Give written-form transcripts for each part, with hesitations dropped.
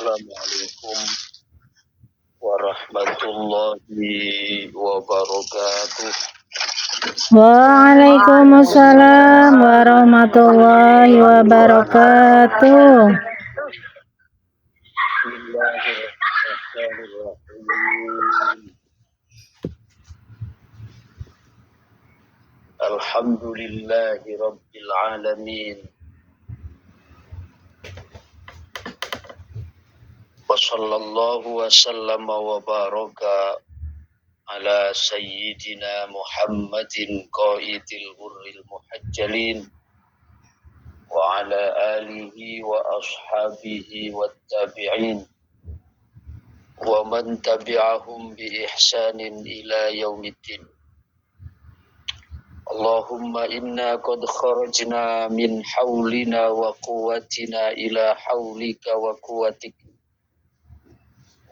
Assalamualaikum warahmatullahi wabarakatuh. Waalaikumsalam warahmatullahi wabarakatuh. Bismillahirrahmanirrahim. Alhamdulillahi rabbil alamin. Wa sallallahu wa sallama wa baraka ala sayyidina Muhammadin qaidil ghurril muhajjalin wa ala alihi wa ashabihi wat tabi'in wa man tabi'ahum bi ihsanin ila yaumiddin. Allahumma inna qad kharajna min haulina wa quwwatina ila haulika wa quwwatik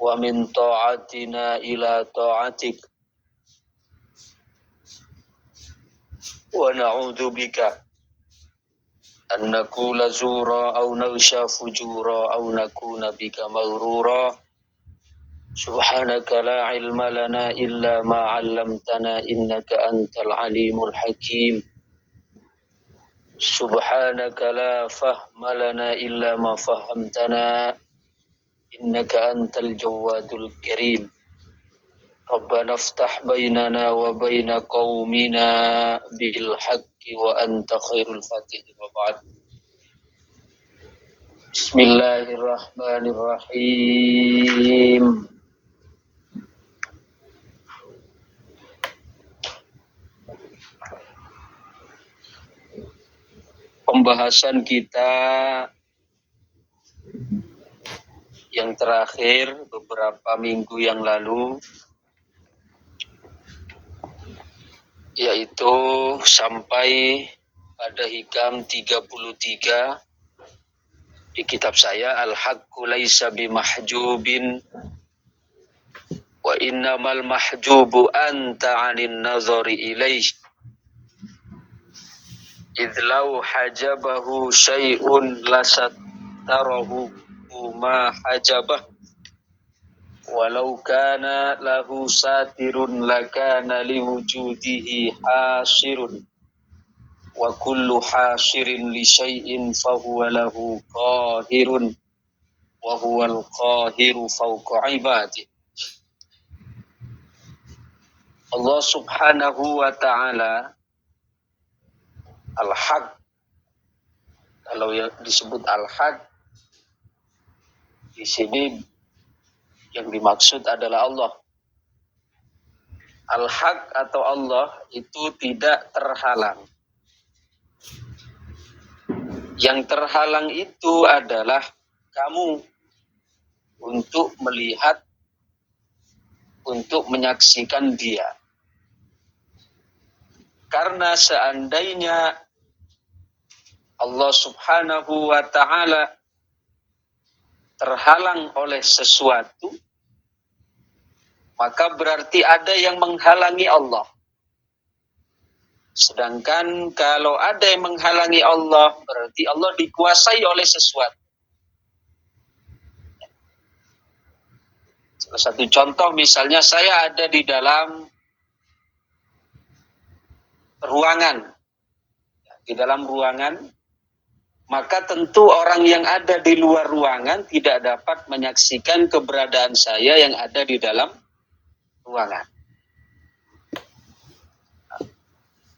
wa min ta'atina ila ta'atik wa na'udzu bika an nakula zura aw naghsha fujura aw nakuna bika maghrura. Subhanaka la ilma lana illa ma 'allamtana innaka antal alimul hakim. Subhanaka la fahma lana illa ma fahamtana innaka antal jawadul karim. Rabbana iftah bainana wa baina qaumina bil haqqi wa anta khairul fatihin wa ba'd. Bismillahirrahmanirrahim. Pembahasan kita yang terakhir beberapa minggu yang lalu yaitu sampai pada hikam 33 di kitab saya, Al-Haqqu laisa bimahjubin wa innamal mahjubu anta 'anin nazari ilaih idh law hajabahu syai'un lasattarahu ma hajabah walau kana lahu satirun lakana liwujudihi hasirun wa kullu hasirin li syai'in fahuwa lahu qahirun wa huwal qahiru fawqa ibadih. Allah subhanahu wa ta'ala Al-Haq, kalau yang disebut Al-Haq di sini yang dimaksud adalah Allah. Al-Haq atau Allah itu tidak terhalang. Yang terhalang itu adalah kamu untuk melihat, untuk menyaksikan Dia. Karena seandainya Allah subhanahu wa ta'ala terhalang oleh sesuatu, maka berarti ada yang menghalangi Allah. Sedangkan kalau ada yang menghalangi Allah, berarti Allah dikuasai oleh sesuatu. Salah satu contoh misalnya saya ada di dalam ruangan. Di dalam ruangan, maka tentu orang yang ada di luar ruangan tidak dapat menyaksikan keberadaan saya yang ada di dalam ruangan.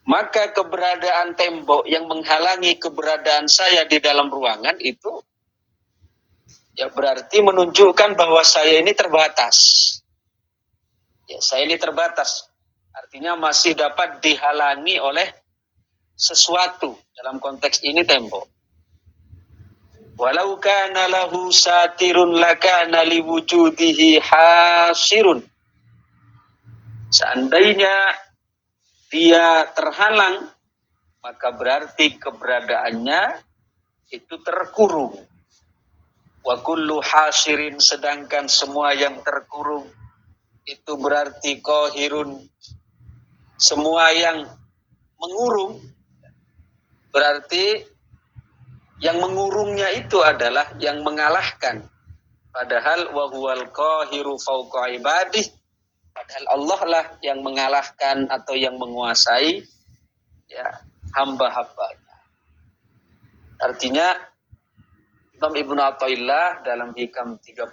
Maka keberadaan tembok yang menghalangi keberadaan saya di dalam ruangan itu ya berarti menunjukkan bahwa saya ini terbatas. Ya, saya ini terbatas. Artinya masih dapat dihalangi oleh sesuatu. Dalam konteks ini tembok. Walau kana lahu satirun lakana liwujudihi hasirun. Seandainya dia terhalang, maka berarti keberadaannya itu terkurung. Wa kullu hasirin, sedangkan semua yang terkurung itu berarti qahirun. Semua yang mengurung berarti yang mengurungnya itu adalah yang mengalahkan. Padahal wa huwal qahiru fawqa ibadih. Padahal Allah lah yang mengalahkan atau yang menguasai ya hamba-hambanya. Artinya Imam Ibnu Athaillah dalam Hikam 33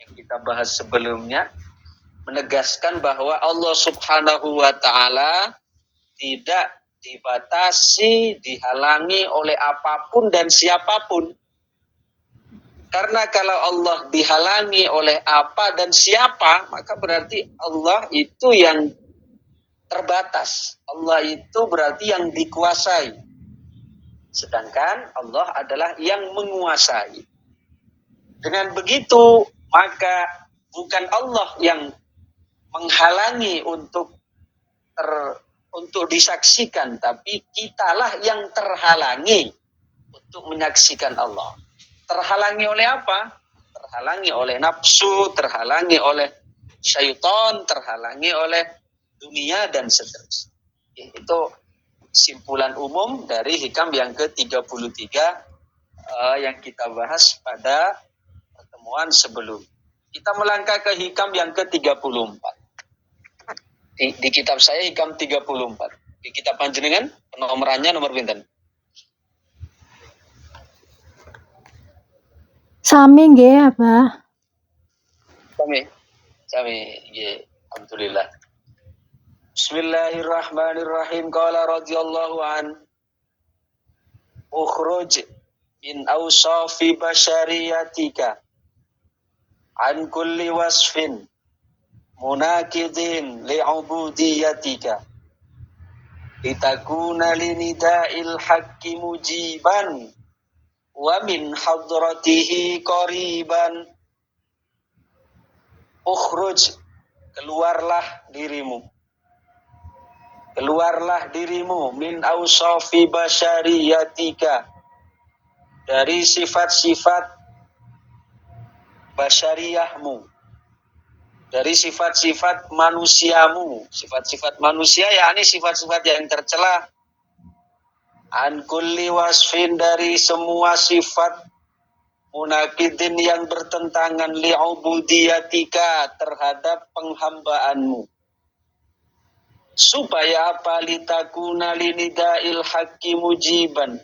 yang kita bahas sebelumnya menegaskan bahwa Allah Subhanahu wa taala tidak dibatasi, dihalangi oleh apapun dan siapapun. Karena kalau Allah dihalangi oleh apa dan siapa, maka berarti Allah itu yang terbatas. Allah itu berarti yang dikuasai. Sedangkan Allah adalah yang menguasai. Dengan begitu, maka bukan Allah yang menghalangi untuk disaksikan, tapi kitalah yang terhalangi untuk menyaksikan Allah. Terhalangi oleh apa? Terhalangi oleh nafsu, terhalangi oleh syaitan, terhalangi oleh dunia dan seterusnya. Itu kesimpulan umum dari hikam yang ke-33 yang kita bahas pada pertemuan sebelum. Kita melangkah ke hikam yang ke-34. Di kitab saya hikam 34. Di kitab panjenengan penomorannya nomor pinten? Sami nggih, Abah. Sami nggih. Alhamdulillah. Bismillahirrahmanirrahim. Qala radhiyallahu an ukhruj min awsafi basyariyatika an kulli wasfin munakidin li'ubudiyatika litakuna linida'il haqqi mujiban wa min hadratihi qariban. Ukhruj, keluarlah dirimu min awsafi basyariyatika, dari sifat-sifat basyariyahmu, dari sifat-sifat manusiamu. Sifat-sifat manusia yakni sifat-sifat yang tercela. An kulli wasfin, dari semua sifat munakidin yang bertentangan li'ubudiyatika, terhadap penghambaanmu. Supaya apa? Litakuna linida'il haqqi mujiban,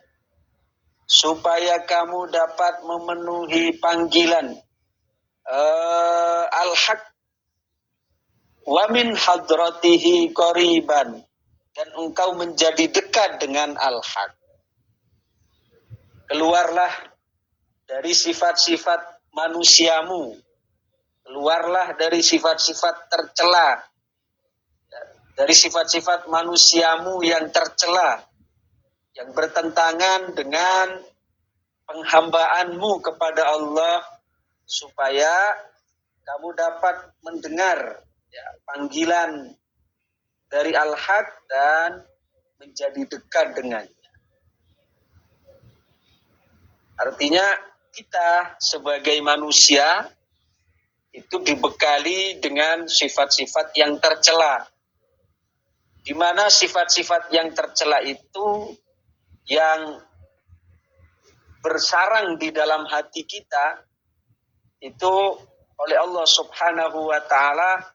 supaya kamu dapat memenuhi panggilan al-haq, wa min hadratihi qariban, dan engkau menjadi dekat dengan al-haq. Keluarlah dari sifat-sifat manusiamu, keluarlah dari sifat-sifat tercela, dari sifat-sifat manusiamu yang tercela, yang bertentangan dengan penghambaanmu kepada Allah, supaya kamu dapat mendengar panggilan dari al-haq dan menjadi dekat dengannya. Artinya kita sebagai manusia itu dibekali dengan sifat-sifat yang tercela, di mana sifat-sifat yang tercela itu yang bersarang di dalam hati kita itu oleh Allah Subhanahu wa taala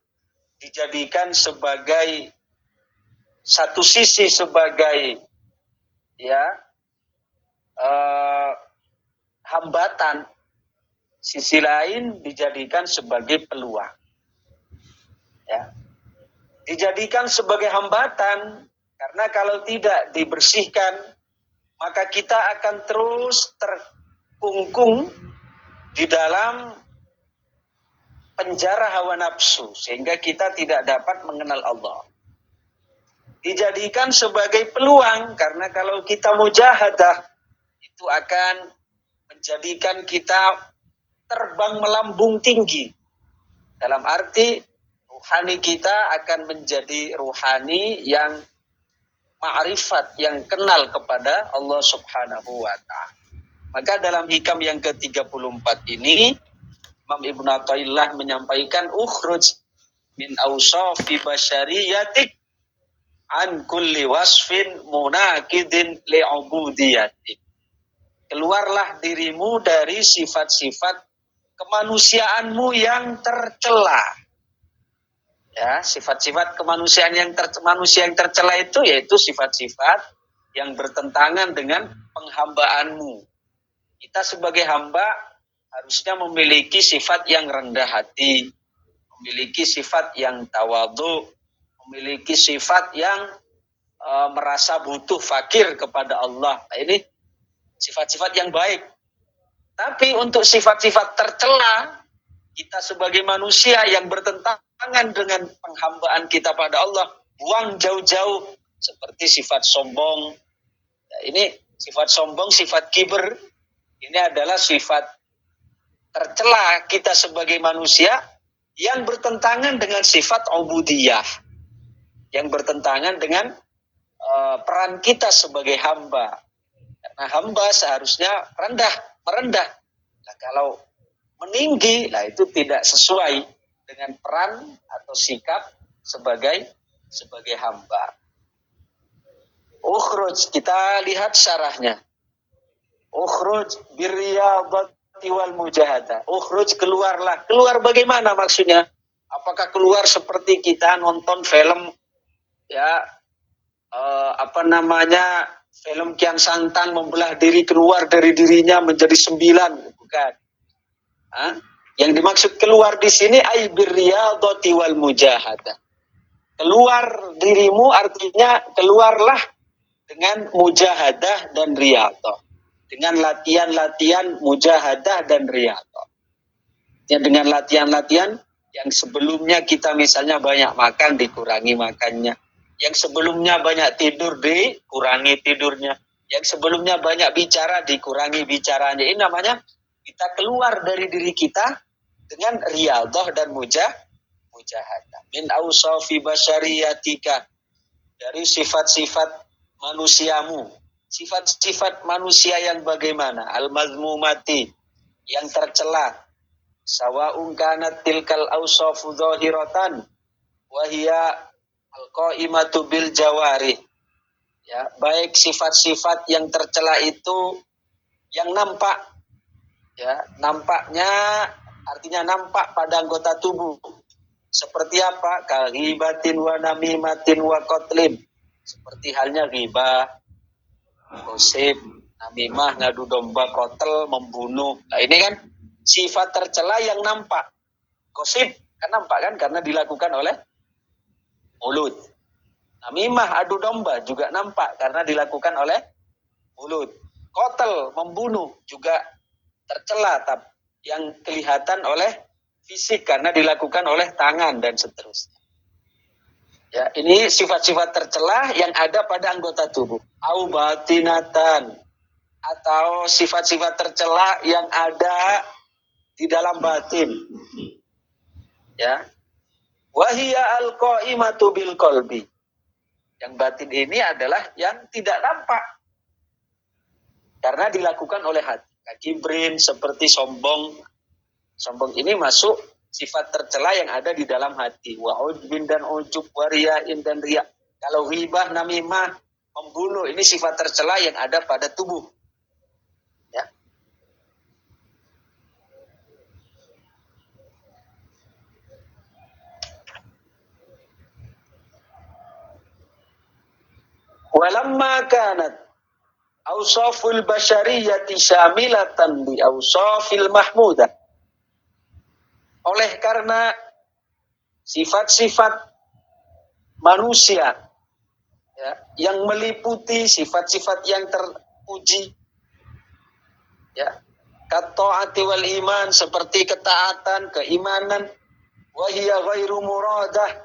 dijadikan sebagai satu sisi sebagai hambatan, sisi lain dijadikan sebagai peluang. Dijadikan sebagai hambatan karena kalau tidak dibersihkan maka kita akan terus terkungkung di dalam penjara hawa nafsu sehingga kita tidak dapat mengenal Allah. Dijadikan sebagai peluang karena kalau kita mujahadah itu akan menjadikan kita terbang melambung tinggi. Dalam arti ruhani kita akan menjadi ruhani yang ma'rifat, yang kenal kepada Allah Subhanahu wa ta'ala. Maka dalam hikam yang ke-34 ini Imam Ibnu Athaillah menyampaikan ukhruj min awsafi basyariyatik an kulli wasfin munakidin li'ubudiyatik. Keluarlah dirimu dari sifat-sifat kemanusiaanmu yang tercela. Ya, sifat-sifat kemanusiaan manusia yang tercela itu yaitu sifat-sifat yang bertentangan dengan penghambaanmu. Kita sebagai hamba harusnya memiliki sifat yang rendah hati, memiliki sifat yang tawadhu, memiliki sifat yang merasa butuh, fakir kepada Allah. Nah, ini sifat-sifat yang baik. Tapi untuk sifat-sifat tercela, kita sebagai manusia yang bertentangan dengan penghambaan kita pada Allah, buang jauh-jauh, seperti sifat sombong. Nah, ini sifat sombong, sifat kiber, ini adalah sifat tercela kita sebagai manusia yang bertentangan dengan sifat ubudiyah, yang bertentangan dengan peran kita sebagai hamba. Karena hamba seharusnya merendah. Nah, kalau meninggi, nah itu tidak sesuai dengan peran atau sikap sebagai hamba. Ukhruj, kita lihat syarahnya. Ukhruj birriyadati wal mujahadah. Ukhruj, keluarlah. Keluar bagaimana maksudnya? Apakah keluar seperti kita nonton film, ya, film Kian Santang membelah diri, keluar dari dirinya menjadi 9, bukan? Yang dimaksud keluar di sini ay birriyadati wal mujahadah. Keluar dirimu artinya keluarlah dengan mujahadah dan riyadhah. Dengan latihan-latihan mujahadah dan riyadhah. Ya, dengan latihan-latihan yang sebelumnya kita misalnya banyak makan, dikurangi makannya. Yang sebelumnya banyak tidur, dikurangi tidurnya. Yang sebelumnya banyak bicara, dikurangi bicaranya. Ini namanya kita keluar dari diri kita dengan riyadhah dan mujahadah. Min awsafi basyariyatika, dari sifat-sifat manusiamu. Sifat-sifat manusia yang bagaimana? Al-mazmumati, yang tercela. Sawa'un kanat tilkal awsafu dhahiratan wa hiya al-qaimatu bil jawari. Ya, baik sifat-sifat yang tercela itu yang nampak. Ya, nampaknya artinya nampak pada anggota tubuh. Seperti apa? Kaghibatin wa namimatin wa qatlin. Seperti halnya ghibah, gosip, namimah, ngadu domba, kotel, membunuh. Nah, ini kan sifat tercela yang nampak. Gosip kan nampak kan karena dilakukan oleh mulut. Namimah, adu domba juga nampak karena dilakukan oleh mulut. Kotel, membunuh juga tercela yang kelihatan oleh fisik karena dilakukan oleh tangan dan seterusnya. Ya, ini sifat-sifat tercela yang ada pada anggota tubuh. Au batinatan, atau sifat-sifat tercela yang ada di dalam batin. Ya. Wahia al-qaimatu bil qalbi. Yang batin ini adalah yang tidak nampak karena dilakukan oleh hati. Kibrin, seperti sombong. Sombong ini masuk sifat tercela yang ada di dalam hati. Wa ujbin dan ujub, wa riyain dan riya. Kalau ghibah, namimah, membunuh, ini sifat tercela yang ada pada tubuh. Ya. Walamma kanat awsaful basyariyati syamilatan bi awsafil mahmudah. Oleh karena sifat-sifat manusia, ya, yang meliputi sifat-sifat yang terpuji, ya, kataati wal iman, seperti ketaatan, keimanan, wa hiya ghairu muradah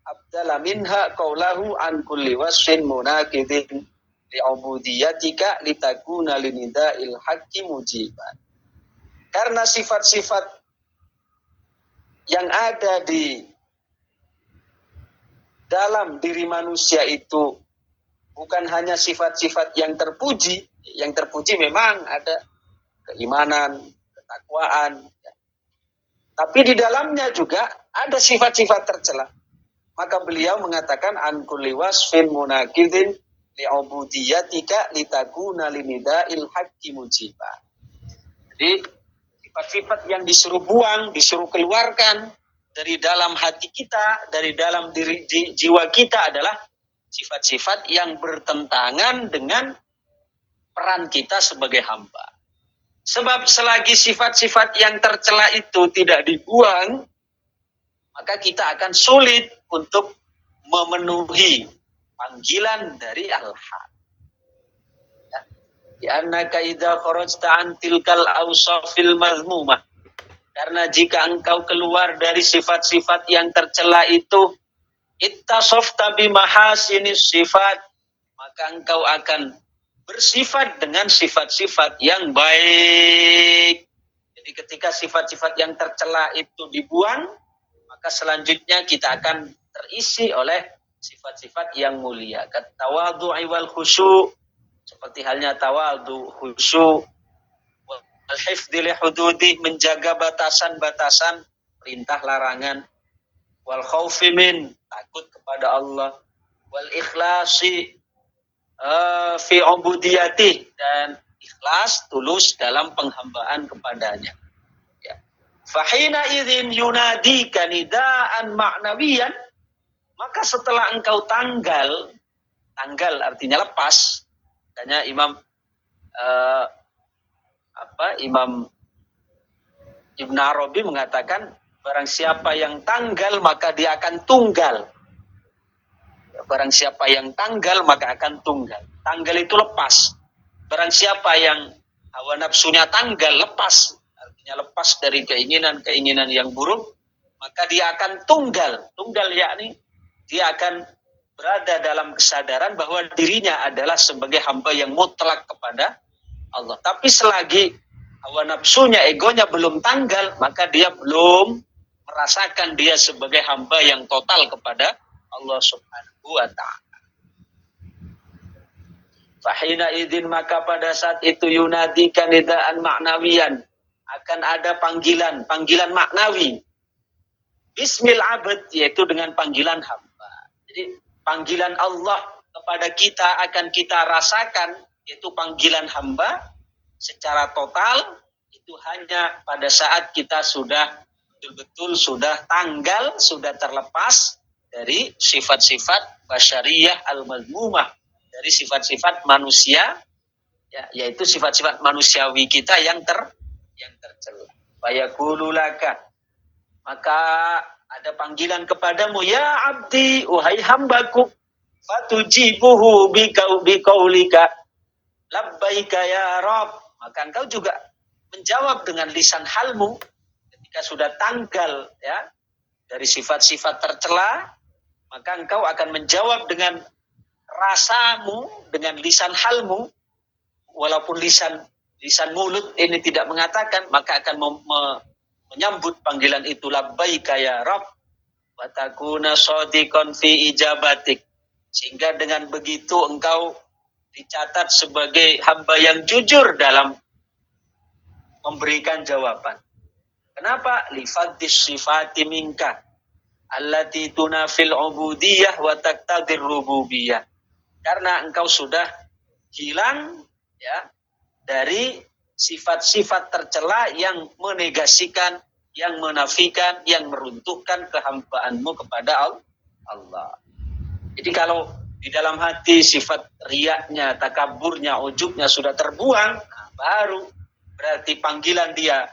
abdala minha qaulahu an kulli wasfin munaqidin li'ubudiyatika litakuna linida'il haqqi mujiban. Karena sifat-sifat yang ada di dalam diri manusia itu bukan hanya sifat-sifat yang terpuji. Yang terpuji memang ada keimanan, ketakwaan, ya. Tapi di dalamnya juga ada sifat-sifat tercela. Maka beliau mengatakan an kulli wasfin munaqidin li'ubudiyatika litakuna linida'il haqqi mujiban. Jadi Sifat-sifat yang disuruh buang, disuruh keluarkan dari dalam hati kita, dari dalam jiwa kita adalah sifat-sifat yang bertentangan dengan peran kita sebagai hamba. Sebab selagi sifat-sifat yang tercela itu tidak dibuang, maka kita akan sulit untuk memenuhi panggilan dari al-haq. Ya, annaka idza kharajta an tilkal awsafil mazmumah. Karena jika engkau keluar dari sifat-sifat yang tercela itu, ittasafta bi mahasinis sifat, maka engkau akan bersifat dengan sifat-sifat yang baik. Jadi ketika sifat-sifat yang tercela itu dibuang, maka selanjutnya kita akan terisi oleh sifat-sifat yang mulia. Tawadhu'i wal khusyu', seperti halnya tawadhu, khusyu', wal hifdzi li hududi, menjaga batasan-batasan perintah larangan, wal khaufi min, takut kepada Allah, wal ikhlasi fi ubudiyati, dan ikhlas tulus dalam penghambaan kepadanya. Ya. Fahina idzin yunadika nidaan ma'nawiyan, maka setelah engkau tanggal artinya lepas. Makanya Imam Ibn Arabi mengatakan barang siapa yang tanggal maka dia akan tunggal. Barang siapa yang tanggal maka akan tunggal. Tanggal itu lepas. Barang siapa yang hawa nafsunya tanggal, lepas, artinya lepas dari keinginan-keinginan yang buruk, maka dia akan tunggal. Tunggal yakni dia akan berada dalam kesadaran bahwa dirinya adalah sebagai hamba yang mutlak kepada Allah. Tapi selagi hawa nafsunya, egonya belum tanggal, maka dia belum merasakan dia sebagai hamba yang total kepada Allah Subhanahu wa ta'ala. Fahina idzin, maka pada saat itu yunadikan nidaan ma'nawiyan, akan ada panggilan maknawi. Bismil abad, yaitu dengan panggilan hamba. Jadi panggilan Allah kepada kita akan kita rasakan, yaitu panggilan hamba secara total, itu hanya pada saat kita sudah betul-betul sudah tanggal, sudah terlepas dari sifat-sifat basyariyah al-mazmumah, dari sifat-sifat manusia, ya, yaitu sifat-sifat manusiawi kita yang tercela. Fayaqulu laka, maka ada panggilan kepadamu, ya abdi, wahai hambaku, fatujibuhu biqaulika labbaika ya Rabb, maka engkau juga menjawab dengan lisan halmu ketika sudah tanggal, ya, dari sifat-sifat tercela, maka engkau akan menjawab dengan rasamu, dengan lisan halmu, walaupun lisan mulut ini tidak mengatakan, maka akan menyambut panggilan itu, labbaika ya Rabb, wa takuna shadiqan fi ijabatik, sehingga dengan begitu engkau dicatat sebagai hamba yang jujur dalam memberikan jawaban. Kenapa? Lifaddis sifati minka allati tunafil ubudiyah wa taqtadir rububiyah. Karena engkau sudah hilang, ya, dari sifat-sifat tercela yang menegasikan, yang menafikan, yang meruntuhkan kehambaanmu kepada Allah. Jadi kalau di dalam hati sifat riyaknya, takaburnya, ujubnya sudah terbuang, nah baru berarti panggilan dia,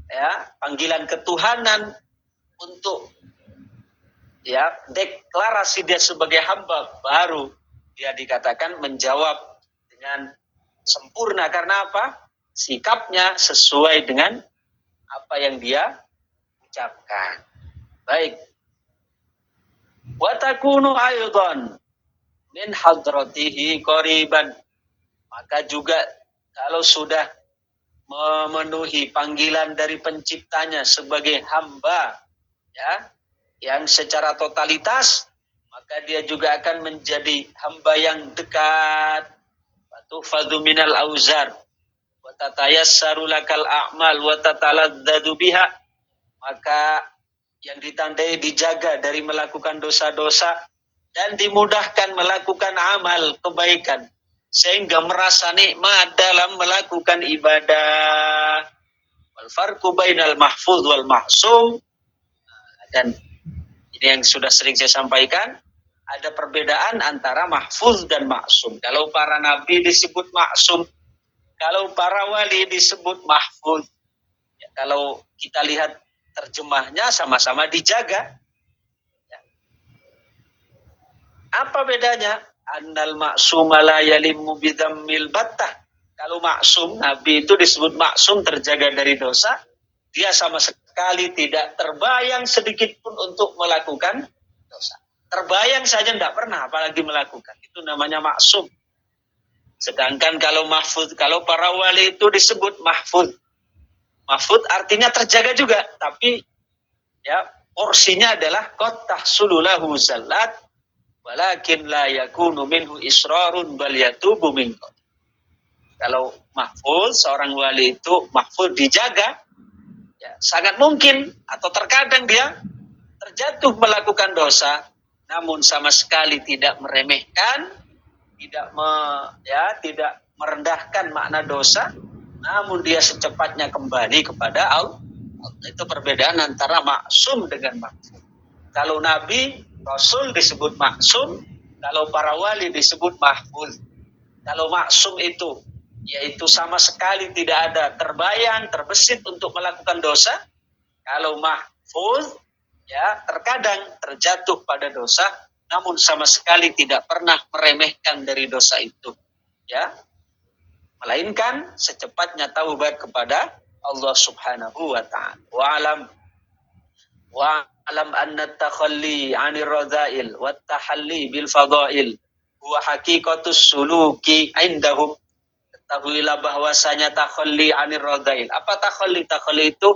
ya, panggilan ketuhanan untuk, ya, deklarasi dia sebagai hamba, baru dia dikatakan menjawab dengan sempurna. Karena apa? Sikapnya sesuai dengan apa yang dia ucapkan. Baik. Wa takunu aydan min hadratihi qariban. Maka juga kalau sudah memenuhi panggilan dari penciptanya sebagai hamba, ya, yang secara totalitas, maka dia juga akan menjadi hamba yang dekat. Tuhfadhu minal auzar wa tatayassaru lakal a'mal wa tataladdadu biha, maka yang ditandai dijaga dari melakukan dosa-dosa dan dimudahkan melakukan amal kebaikan, sehingga merasa nikmat dalam melakukan ibadah. wal farqu bainal mahfuz wal ma'sum. Dan ini yang sudah sering saya sampaikan, ada perbedaan antara mahfuz dan maksum. Kalau para nabi disebut maksum, kalau para wali disebut mahfuz. Ya, kalau kita lihat terjemahnya sama-sama dijaga. Ya. Apa bedanya? Annal maksum la yalimmu bidhammil battah. Kalau maksum, nabi itu disebut maksum, terjaga dari dosa, dia sama sekali tidak terbayang sedikit pun untuk melakukan dosa. Terbayang saja tidak pernah, apalagi melakukan. Itu namanya maksum. Sedangkan kalau mahfud, kalau para wali itu disebut mahfud. Mahfud artinya terjaga juga, tapi ya porsinya adalah qad tahsulu lahu zallat walakin la yakunu minhu israrun bal yatubu min. Kalau mahfud, seorang wali itu mahfud dijaga, ya, sangat mungkin atau terkadang dia terjatuh melakukan dosa, namun sama sekali tidak meremehkan, tidak merendahkan makna dosa, namun dia secepatnya kembali kepada Allah. Itu perbedaan antara maksum dengan mahfud. Kalau nabi, rasul disebut maksum, kalau para wali disebut mahfud. Kalau maksum itu yaitu sama sekali tidak ada terbayang, terbesit untuk melakukan dosa. Kalau mahfuz, ya terkadang terjatuh pada dosa, namun sama sekali tidak pernah meremehkan dari dosa itu, ya, melainkan secepatnya taubat kepada Allah Subhanahu wa Ta'ala. Wa'alam anna takhalli 'anir radha'il wat tahalli bil fadha'il huwa haqiqatus suluki indahum. Ketahuilah bahwasanya takhalli 'anir radha'il. Apa takhalli? Takhalli itu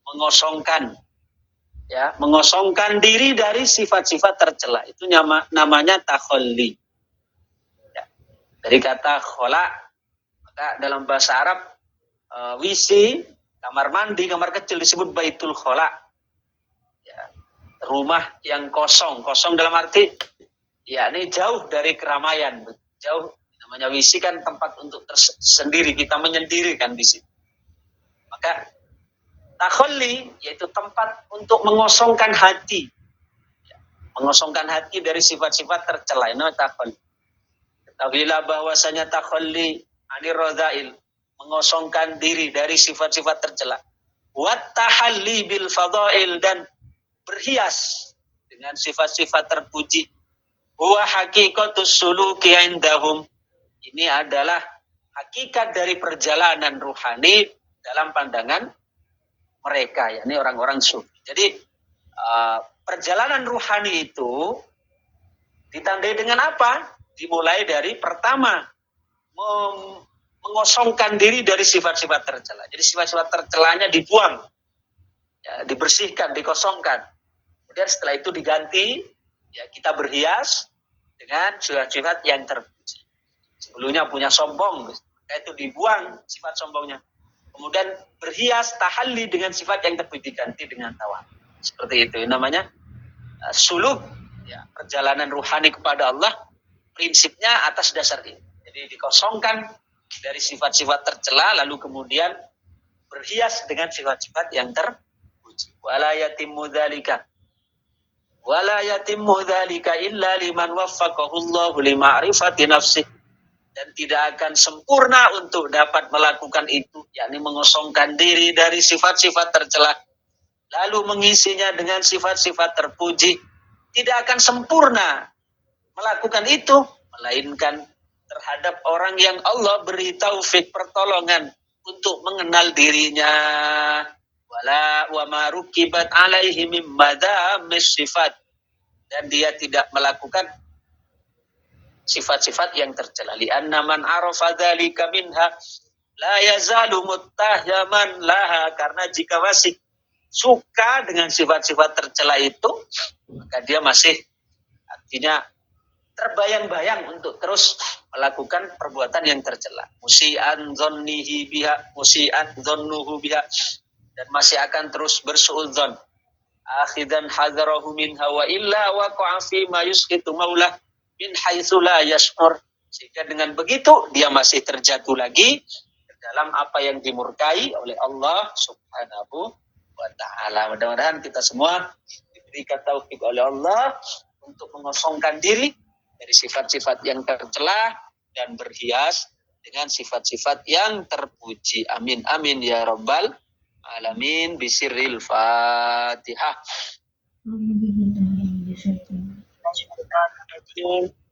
mengosongkan, ya, mengosongkan diri dari sifat-sifat tercela. Itu namanya takhalli. Ya. Dari kata khola, maka dalam bahasa Arab WC, kamar mandi, kamar kecil disebut baitul khola. Ya. Rumah yang kosong. Kosong dalam arti ya ini jauh dari keramaian, jauh. Namanya WC kan tempat untuk tersendiri, kita menyendirikan di situ. Maka takhalli yaitu tempat untuk mengosongkan hati. Ya, mengosongkan hati dari sifat-sifat tercela. Ini takhalli. Ketahuilah bahwasanya takhalli 'anir radha'il, mengosongkan diri dari sifat-sifat tercela. Wat tahalli bil fadha'il, dan berhias dengan sifat-sifat terpuji. Huwa haqiqatus suluki indahum. Ini adalah hakikat dari perjalanan ruhani dalam pandangan mereka, yakni orang-orang sufi. Jadi perjalanan ruhani itu ditandai dengan apa? Dimulai dari pertama mengosongkan diri dari sifat-sifat tercela. Jadi sifat-sifat tercelanya dibuang, ya, dibersihkan, dikosongkan. Kemudian setelah itu diganti, ya, kita berhias dengan sifat-sifat yang terpuji. Sebelumnya punya sombong, itu dibuang sifat sombongnya. Kemudian berhias tahalli dengan sifat yang terpuji, diganti dengan tawakal. Seperti itu namanya suluk, ya, perjalanan ruhani kepada Allah. Prinsipnya atas dasar ini. Jadi dikosongkan dari sifat-sifat tercela, lalu kemudian berhias dengan sifat-sifat yang terpuji. Wala yatimmu dzalika illa liman waffaqahu Allahu li ma'rifati nafsihi. Dan tidak akan sempurna untuk dapat melakukan itu, yakni mengosongkan diri dari sifat-sifat tercela, lalu mengisinya dengan sifat-sifat terpuji. Tidak akan sempurna melakukan itu, melainkan terhadap orang yang Allah beri taufik pertolongan untuk mengenal dirinya. Wala wa ma rukibat alaihi mim madammis sifat, dan dia tidak melakukan sifat-sifat yang tercela. Li'anna man arafa dzalika minha la yazalu muttahaman laha, karena jika masih suka dengan sifat-sifat tercela itu, maka dia masih artinya terbayang-bayang untuk terus melakukan perbuatan yang tercela. Musi'an dzannuhu biha, dan masih akan terus bersuudzon. Akhidan hadzarahu minha wa illa waqa'a fi ma yusqitu maulah min haitsu la yash'ur. Sehingga dengan begitu dia masih terjatuh lagi ke dalam apa yang dimurkai oleh Allah Subhanahu wa ta'ala. Mudah-mudahan kita semua diberikan taufik oleh Allah untuk mengosongkan diri dari sifat-sifat yang tercela dan berhias dengan sifat-sifat yang terpuji. Amin amin ya rabbal alamin. Bisirril Fatihah.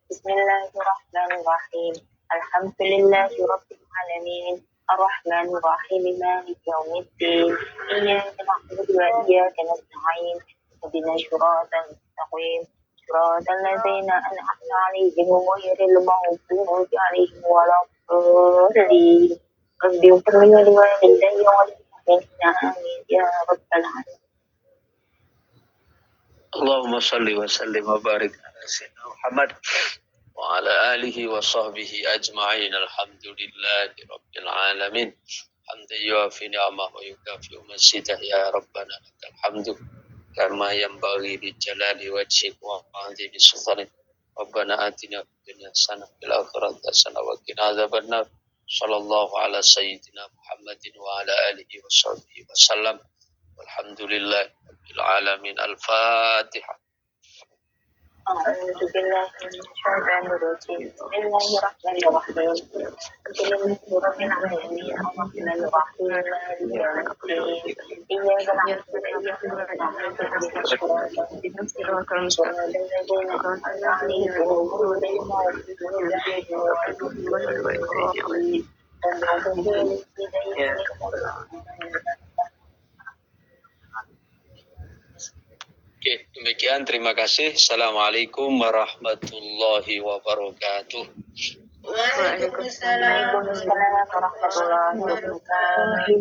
Bismillahirrahmanirrahim. Alhamdulillahi rabbil alamin. Ar-Rahman Ar-Rahim Maliki Yaumiddin. Iyyaka na'budu wa iyyaka nasta'in. Ihdinas siratal mustaqim. Siratal ladzina an'amta 'alaihim ghairil maghdubi 'alaihim waladdallin. Rabbi ighfir li wa liwalidayya wa lil mu'minina amin ya rabbal alamin. Allahumma salli wa sallim wa barik ala sayyidina Muhammad wa ala alihi wa sahbihi ajma'in. Alhamdulillahi rabbil alamin. Hamdan yuafi ni'amah wa yukafi mazidah. Ya Rabbana lakal hamdu kama yanbaghi li jalali wajhik wa 'azimi sultanik. Rabbana atina fid dunya hasanah wa fil akhirati hasanah wa qina adzabannar. Sallallahu ala sayyidina Muhammadin wa ala alihi wa sahbihi wa sallam. Walhamdulillahi rabbil alamin. Al-Fatihah. أعوذ بالله من الشيطان الرجيم بسم الله الرحمن الرحيم الحمد لله رب العالمين الرحمن الرحيم مالك يوم الدين إياك نعبد وإياك نستعين صراط الذين أنعمت عليهم غير المغضوب عليهم ولا الضالين. Oke, demikian. Terima kasih. Assalamualaikum warahmatullahi wabarakatuh. Waalaikumsalam warahmatullahi wabarakatuh.